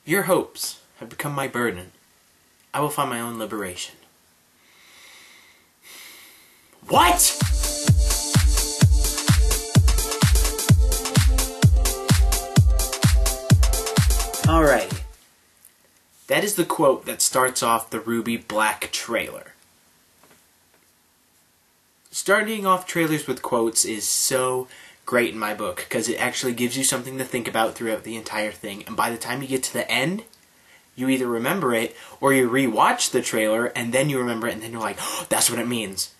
Your hopes have become my burden. I will find my own liberation. What?! Alrighty. That is the quote that starts off the RWBY Black trailer. Starting off trailers with quotes is so great in my book because it actually gives you something to think about throughout the entire thing, and by the time you get to the end, you either remember it or you rewatch the trailer and then you remember it and then you're like, oh, that's what it means.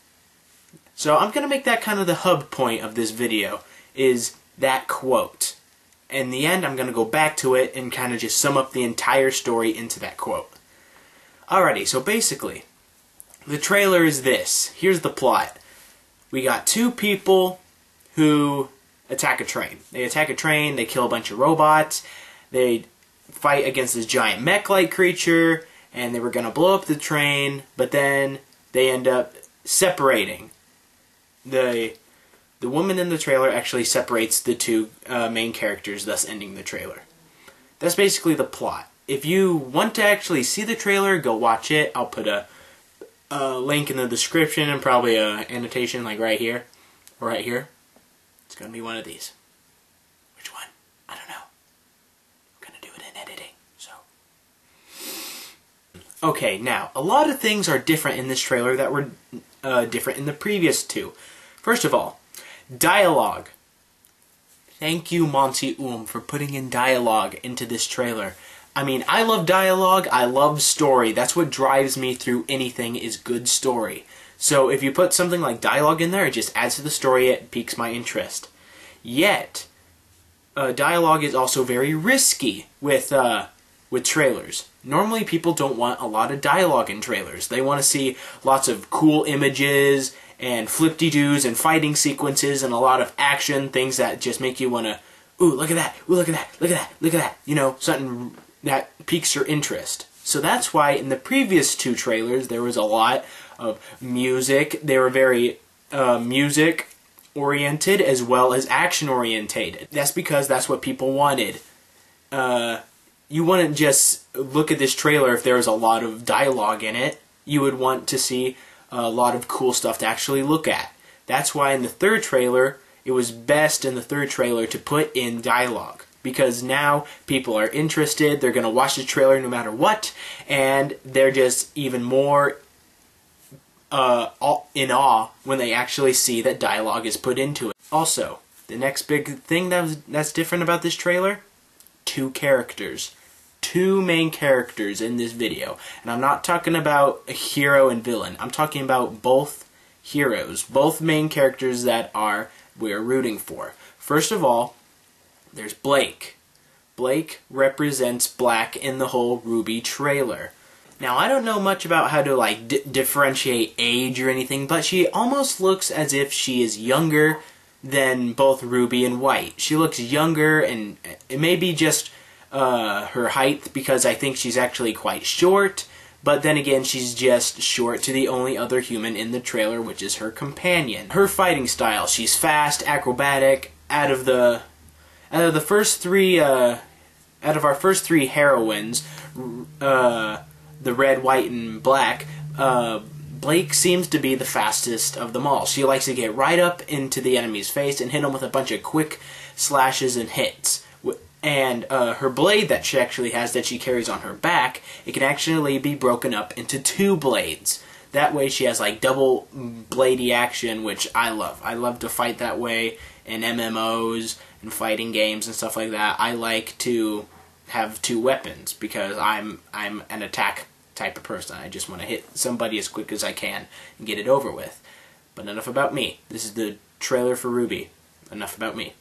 So I'm going to make that kind of the hub point of this video, is that quote. In the end, I'm going to go back to it and kind of just sum up the entire story into that quote. Alrighty, so basically, the trailer is this. Here's the plot. We got two people who attack a train. They attack a train, they kill a bunch of robots, they fight against this giant mech-like creature, and they were going to blow up the train, but then they end up separating. The woman in the trailer actually separates the two main characters, thus ending the trailer. That's basically the plot. If you want to actually see the trailer, go watch it. I'll put a link in the description and probably an annotation like right here or right here. It's going to be one of these. Which one? I don't know. I'm going to do it in editing, so. Okay, now, a lot of things are different in this trailer that were different in the previous two. First of all, dialogue. Thank you, Monty for putting in dialogue into this trailer. I mean, I love dialogue, I love story. That's what drives me through anything, is good story. So if you put something like dialogue in there, it just adds to the story, it piques my interest. Yet, dialogue is also very risky with trailers. Normally people don't want a lot of dialogue in trailers. They want to see lots of cool images and flip-de-doos and fighting sequences and a lot of action, things that just make you want to, ooh, look at that, ooh, look at that, look at that, look at that, you know, something that piques your interest. So that's why in the previous two trailers there was a lot of music. They were very music-oriented as well as action-oriented. That's because that's what people wanted. You wouldn't just look at this trailer if there was a lot of dialogue in it. You would want to see a lot of cool stuff to actually look at. That's why in the third trailer, it was best in the third trailer to put in dialogue. Because now people are interested, they're going to watch the trailer no matter what, and they're just even more in awe when they actually see that dialogue is put into it. Also, the next big thing that's different about this trailer, two characters. Two main characters in this video. And I'm not talking about a hero and villain. I'm talking about both heroes. Both main characters that we're rooting for. First of all, there's Blake. Blake represents Black in the whole RWBY trailer. Now, I don't know much about how to like differentiate age or anything, but she almost looks as if she is younger than both RWBY and White. She looks younger, and it may be just her height, because I think she's actually quite short, but then again she's just short to the only other human in the trailer, which is her companion. Her fighting style, she's fast, acrobatic. Out of our first three heroines, the red, white, and black, Blake seems to be the fastest of them all. She likes to get right up into the enemy's face and hit them with a bunch of quick slashes and hits. And her blade that she actually has, that she carries on her back, it can actually be broken up into two blades. That way she has like double bladey action, which I love. I love to fight that way in MMOs and fighting games and stuff like that. I like to have two weapons because I'm an attack type of person. I just want to hit somebody as quick as I can and get it over with. But enough about me. This is the trailer for RWBY. Enough about me.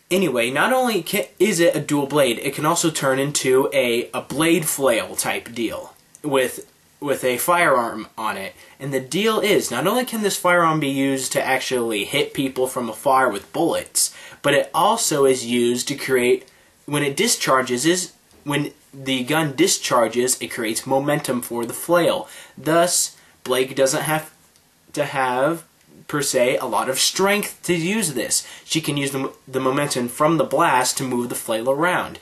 Anyway, not only is it a dual blade, it can also turn into a blade flail type deal with a firearm on it. And the deal is, not only can this firearm be used to actually hit people from afar with bullets, but it also is used to create, when the gun discharges, it creates momentum for the flail. Thus, Blake doesn't have to have per se a lot of strength to use this. She can use the momentum from the blast to move the flail around.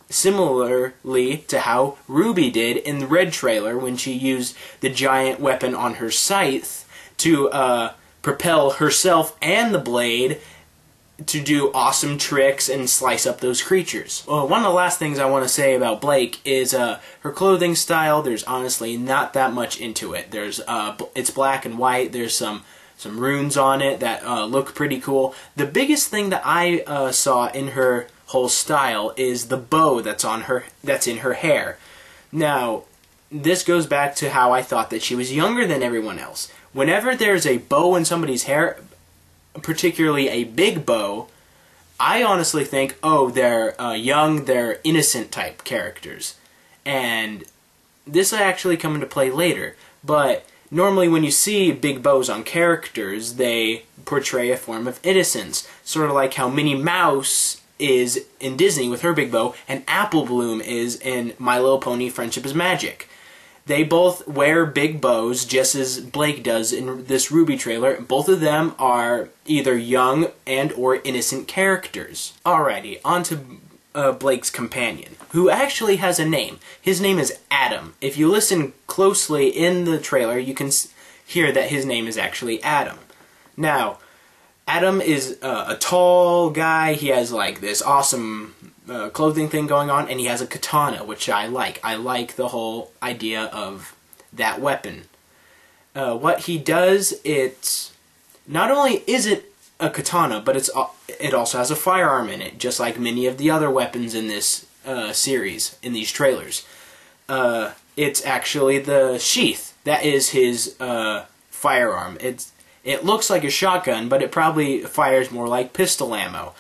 similarly to how RWBY did in the Red trailer when she used the giant weapon on her scythe to propel herself and the blade to do awesome tricks and slice up those creatures. Well, one of the last things I want to say about Blake is her clothing style. There's honestly not that much into it. There's it's black and white. There's some runes on it that look pretty cool. The biggest thing that I saw in her whole style is the bow that's in her hair. Now, this goes back to how I thought that she was younger than everyone else. Whenever there's a bow in somebody's hair, particularly a big bow, I honestly think, oh, they're young, they're innocent type characters. And this will actually come into play later. But normally when you see big bows on characters, they portray a form of innocence. Sort of like how Minnie Mouse is in Disney with her big bow, and Apple Bloom is in My Little Pony Friendship is Magic. They both wear big bows, just as Blake does in this RWBY trailer. Both of them are either young and or innocent characters. Alrighty, on to Blake's companion, who actually has a name. His name is Adam. If you listen closely in the trailer, you can hear that his name is actually Adam. Now, Adam is a tall guy. He has like this awesome clothing thing going on, and he has a katana, which I like. I like the whole idea of that weapon. What he does, it's not only is it a katana, but it also has a firearm in it, just like many of the other weapons in this series, in these trailers. It's actually the sheath. That is his firearm. It looks like a shotgun, but it probably fires more like pistol ammo.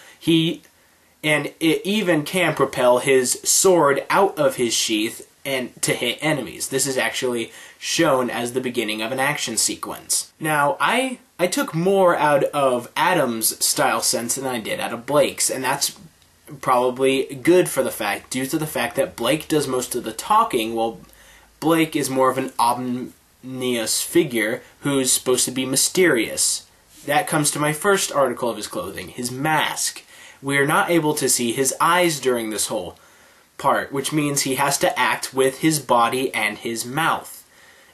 And it even can propel his sword out of his sheath and to hit enemies. This is actually shown as the beginning of an action sequence. Now, I took more out of Adam's style sense than I did out of Blake's, and that's probably good due to the fact that Blake does most of the talking, while Blake is more of an ominous figure who's supposed to be mysterious. That comes to my first article of his clothing, his mask. We are not able to see his eyes during this whole part, which means he has to act with his body and his mouth.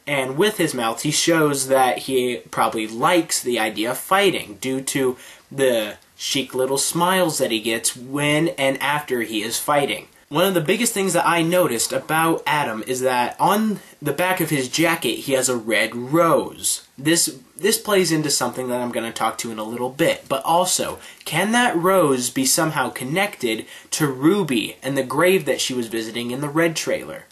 And with his mouth, he shows that he probably likes the idea of fighting due to the chic little smiles that he gets when and after he is fighting. One of the biggest things that I noticed about Adam is that on the back of his jacket, he has a red rose. This plays into something that I'm going to talk to in a little bit, but also, can that rose be somehow connected to RWBY and the grave that she was visiting in the Red trailer?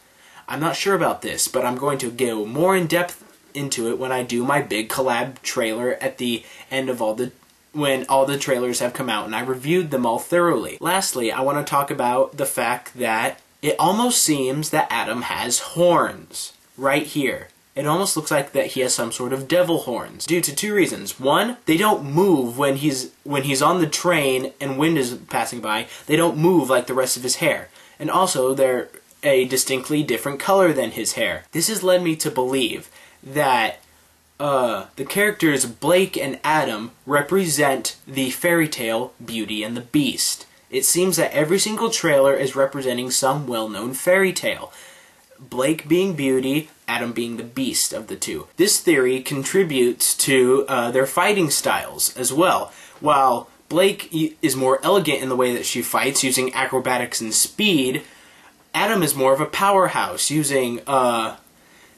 I'm not sure about this, but I'm going to go more in depth into it when I do my big collab trailer at the end of when all the trailers have come out and I reviewed them all thoroughly. Lastly, I want to talk about the fact that it almost seems that Adam has horns right here. It almost looks like that he has some sort of devil horns due to two reasons. One, they don't move when he's on the train and wind is passing by. They don't move like the rest of his hair. And also, they're a distinctly different color than his hair. This has led me to believe that the characters Blake and Adam represent the fairy tale Beauty and the Beast. It seems that every single trailer is representing some well-known fairy tale. Blake being Beauty, Adam being the Beast of the two. This theory contributes to their fighting styles as well. While Blake is more elegant in the way that she fights, using acrobatics and speed, Adam is more of a powerhouse, using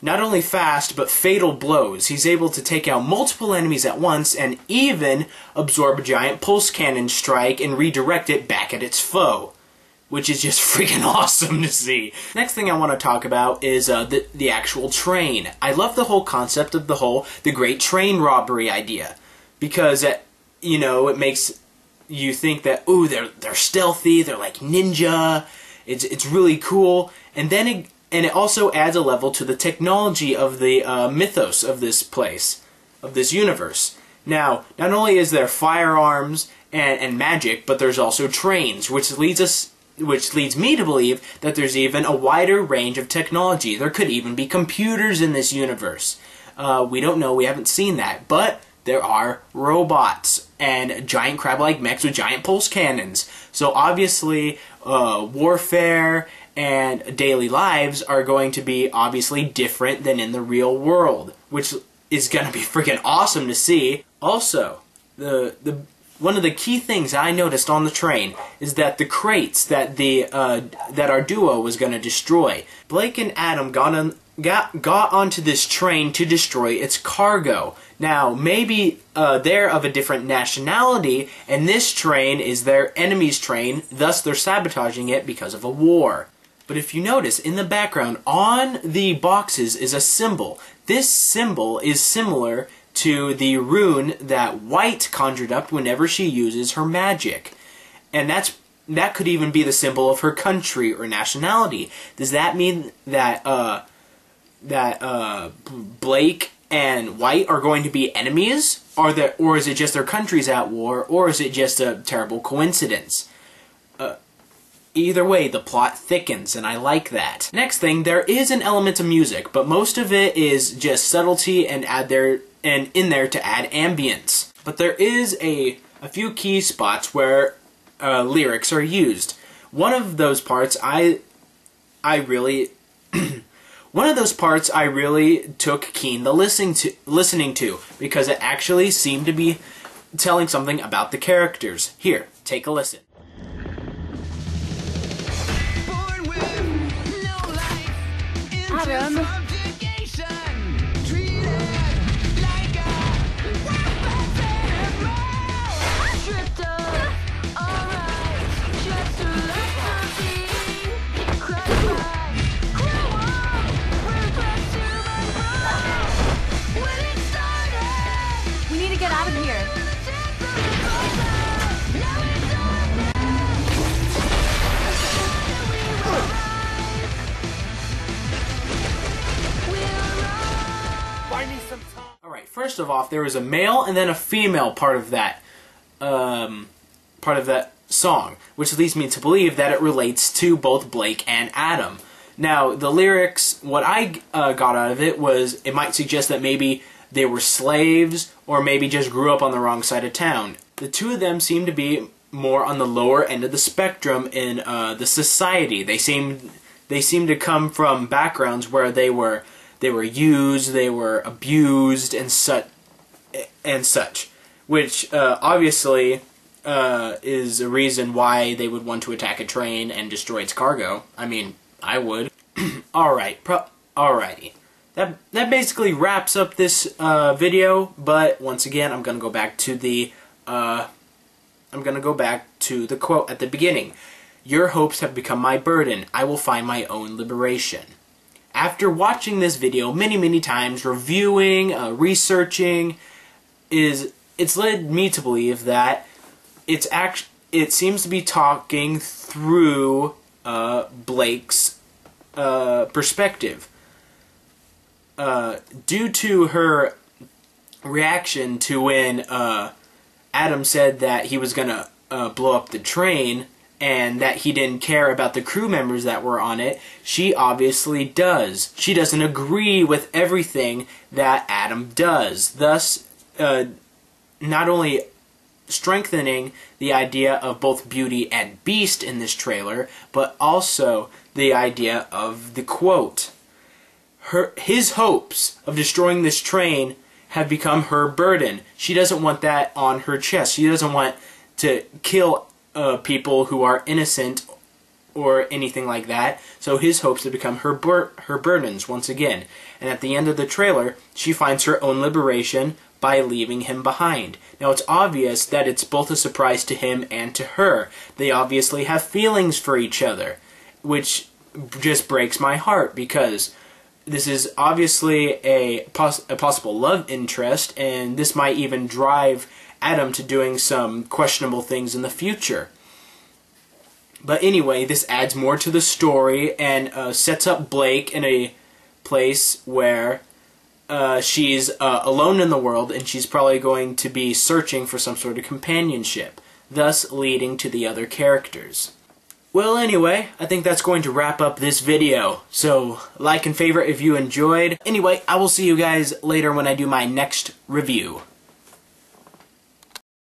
not only fast, but fatal blows. He's able to take out multiple enemies at once and even absorb a giant pulse cannon strike and redirect it back at its foe, which is just freaking awesome to see. Next thing I want to talk about is the actual train. I love the whole concept of the great train robbery idea, because it makes you think that, ooh, they're stealthy, they're like ninja, it's really cool, and it also adds a level to the technology of the mythos of this place, of this universe. Now, not only is there firearms and magic, but there's also trains, which leads me to believe that there's even a wider range of technology. There could even be computers in this universe. We don't know, we haven't seen that, but there are robots and giant crab-like mechs with giant pulse cannons. So obviously, warfare and daily lives are going to be obviously different than in the real world, which is going to be freaking awesome to see. Also, one of the key things I noticed on the train is that the crates that that our duo was going to destroy, Blake and Adam got onto this train to destroy its cargo. Now, maybe they're of a different nationality, and this train is their enemy's train, thus they're sabotaging it because of a war. But if you notice, in the background, on the boxes is a symbol. This symbol is similar to the rune that White conjured up whenever she uses her magic. And that could even be the symbol of her country or nationality. Does that mean that Blake and White are going to be enemies? Or is it just their countries at war? Or is it just a terrible coincidence? Either way, the plot thickens, and I like that. Next thing, there is an element of music, but most of it is just subtlety and in there to add ambience. But there is a few key spots where lyrics are used. One of those parts I really took keen to listening to because it actually seemed to be telling something about the characters. Here, take a listen. Adam. We need to get out of here. Alright, first of all, there was a male and then a female part of that song, which leads me to believe that it relates to both Blake and Adam. Now, the lyrics, what I got out of it was, it might suggest that maybe they were slaves, or maybe just grew up on the wrong side of town. The two of them seem to be more on the lower end of the spectrum in the society. They seem to come from backgrounds where they were used, they were abused, and such, which obviously is a reason why they would want to attack a train and destroy its cargo. I mean, I would. Alrighty. That basically wraps up this video. But once again, I'm gonna go back to the quote at the beginning. Your hopes have become my burden. I will find my own liberation. After watching this video many times, reviewing, researching, it's led me to believe that it seems to be talking through Blake's perspective. Due to her reaction to when Adam said that he was gonna blow up the train, and that he didn't care about the crew members that were on it, she obviously does. She doesn't agree with everything that Adam does, thus not only strengthening the idea of both Beauty and Beast in this trailer, but also the idea of the quote. His hopes of destroying this train have become her burden. She doesn't want that on her chest. She doesn't want to kill people who are innocent or anything like that. So his hopes have become her burdens once again. And at the end of the trailer, she finds her own liberation by leaving him behind. Now it's obvious that it's both a surprise to him and to her. They obviously have feelings for each other, which just breaks my heart because this is obviously a possible love interest, and this might even drive Adam to doing some questionable things in the future. But anyway, this adds more to the story and sets up Blake in a place where she's alone in the world, and she's probably going to be searching for some sort of companionship, thus leading to the other characters. Well, anyway, I think that's going to wrap up this video. So, like and favorite if you enjoyed. Anyway, I will see you guys later when I do my next review.